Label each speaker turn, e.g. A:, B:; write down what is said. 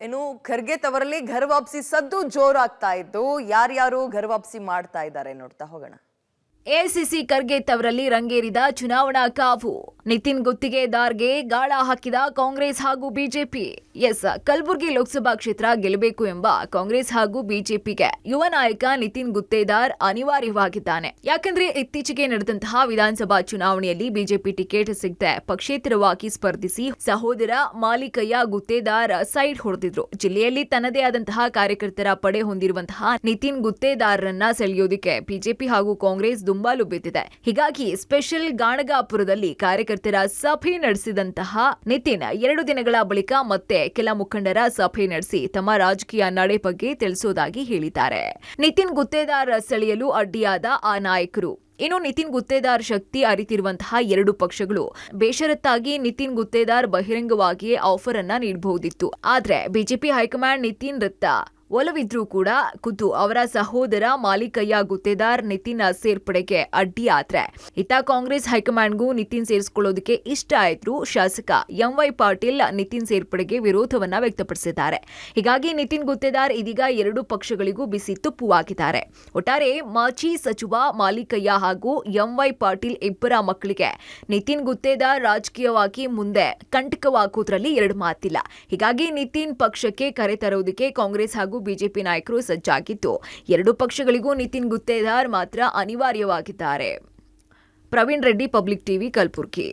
A: ಇನ್ನು ಖರ್ಗೆ ತವರಲ್ಲಿ ಘರ ವಾಪಸಿ ಸದ್ದು ಜೋರಾಗ್ತಾ ಇದ್ದು ಯಾರ್ಯಾರು ಘರ ವಾಪಸಿ ಮಾಡ್ತಾ ಇದ್ದಾರೆ ನೋಡ್ತಾ ಹೋಗೋಣ.
B: ಎಸಿಸಿ ಖರ್ಗೆ ತವರಲ್ಲಿ ರಂಗೇರಿದ ಚುನಾವಣಾ ಕಾವು. ನಿತಿನ್ ಗುತ್ತಿಗೆದಾರ್ಗೆ ಗಾಳ ಹಾಕಿದ ಕಾಂಗ್ರೆಸ್ ಹಾಗೂ ಬಿಜೆಪಿ. ಕಲಬುರಗಿ ಲೋಕಸಭಾ ಕ್ಷೇತ್ರ ಗೆಲ್ಲಬೇಕು ಎಂಬ ಕಾಂಗ್ರೆಸ್ ಹಾಗೂ ಬಿಜೆಪಿಗೆ ಯುವ ನಾಯಕ ನಿತಿನ್ ಗುತ್ತೇದಾರ್ ಅನಿವಾರ್ಯವಾಗಿದ್ದಾನೆ. ಯಾಕಂದ್ರೆ ಇತ್ತೀಚೆಗೆ ನಡೆದಂತಹ ವಿಧಾನಸಭಾ ಚುನಾವಣೆಯಲ್ಲಿ ಬಿಜೆಪಿ ಟಿಕೆಟ್ ಸಿಗದೆ ಪಕ್ಷೇತರವಾಗಿ ಸ್ಪರ್ಧಿಸಿ ಸಹೋದರ ಮಾಲಿಕಯ್ಯ ಗುತ್ತೇದಾರ್ ಸೈಡ್ ಹೊಡೆದಿದ್ರು. ಜಿಲ್ಲೆಯಲ್ಲಿ ತನ್ನದೇ ಆದಂತಹ ಕಾರ್ಯಕರ್ತರ ಪಡೆ ಹೊಂದಿರುವಂತಹ ನಿತಿನ್ ಗುತ್ತೇದಾರ್ರನ್ನ ಸೆಳೆಯೋದಕ್ಕೆ ಬಿಜೆಪಿ ಹಾಗೂ ಕಾಂಗ್ರೆಸ್ ದುಂಬಾಲು ಬಿದ್ದಿದೆ. ಹೀಗಾಗಿ ಸ್ಪೆಷಲ್ ಗಾಣಗಾಪುರದಲ್ಲಿ ಕಾರ್ಯಕರ್ತರ ಸಭೆ ನಡೆಸಿದಂತಹ ನಿತಿನ್ 2 ದಿನಗಳ ಬಳಿಕ ಮತ್ತೆ ಕೆಲ ಮುಖಂಡರ ಸಭೆ ನಡೆಸಿ ತಮ್ಮ ರಾಜಕೀಯ ನಡೆ ಬಗ್ಗೆ ತಿಳಿಸೋದಾಗಿ ಹೇಳಿದ್ದಾರೆ. ನಿತಿನ್ ಗುತ್ತೇದಾರ್ ಸೆಳೆಯಲು ಅಡ್ಡಿಯಾದ ಆ ನಾಯಕರು ಇನ್ನು ನಿತಿನ್ ಗುತ್ತೇದಾರ್ ಶಕ್ತಿ ಅರಿತಿರುವಂತಹ 2 ಪಕ್ಷಗಳು ಬೇಷರತ್ತಾಗಿ ನಿತಿನ್ ಗುತ್ತೇದಾರ್ ಬಹಿರಂಗವಾಗಿಯೇ ಆಫರ್ ಅನ್ನ ನೀಡಬಹುದಿತ್ತು. ಆದ್ರೆ ಬಿಜೆಪಿ ಹೈಕಮಾಂಡ್ ನಿತಿನ್ ರತ್ತ ಒಲವಿದ್ರೂ ಕೂಡ ಖುದ್ದು ಅವರ ಸಹೋದರ ಮಾಲಿಕಯ್ಯ ಗುತ್ತೇದಾರ್ ನಿತಿನ್ ಸೇರ್ಪಡೆಗೆ ಅಡ್ಡಿಯಾದ್ರೆ ಇತ್ತ ಕಾಂಗ್ರೆಸ್ ಹೈಕಮಾಂಡ್ಗೂ ನಿತಿನ್ ಸೇರಿಸಿಕೊಳ್ಳೋದಕ್ಕೆ ಇಷ್ಟ ಆಯ್ತು. ಶಾಸಕ ಎಂವೈ ಪಾಟೀಲ್ ನಿತಿನ್ ಸೇರ್ಪಡೆಗೆ ವಿರೋಧವನ್ನ ವ್ಯಕ್ತಪಡಿಸಿದ್ದಾರೆ. ಹೀಗಾಗಿ ನಿತಿನ್ ಗುತ್ತೇದಾರ್ ಇದೀಗ 2 ಪಕ್ಷಗಳಿಗೂ ಬಿಸಿ ತುಪ್ಪವಾಗಿದ್ದಾರೆ. ಒಟ್ಟಾರೆ ಮಾಜಿ ಸಚಿವ ಮಾಲಿಕಯ್ಯ ಹಾಗೂ ಎಂವೈ ಪಾಟೀಲ್ ಇಬ್ಬರ ಮಕ್ಕಳಿಗೆ ನಿತಿನ್ ಗುತ್ತೇದಾರ್ ರಾಜಕೀಯವಾಗಿ ಮುಂದೆ ಕಂಟಕವಾಗುವುದರಲ್ಲಿ 2 ಮಾತಿಲ್ಲ. ಹೀಗಾಗಿ ನಿತಿನ್ ಪಕ್ಷಕ್ಕೆ ಕರೆ ತರುವುದಕ್ಕೆ ಕಾಂಗ್ರೆಸ್ ಹಾಗೂ ಬಿಜೆಪಿ ನಾಯಕರು ಸಜ್ಜಾಗಿದ್ದು 2 ಪಕ್ಷಗಳಿಗೂ ನಿತಿನ್ ಗುತ್ತೇದಾರ್ ಮಾತ್ರ ಅನಿವಾರ್ಯವಾಗಿದ್ದಾರೆ. Praveen Reddy, public TV, Kalaburagi.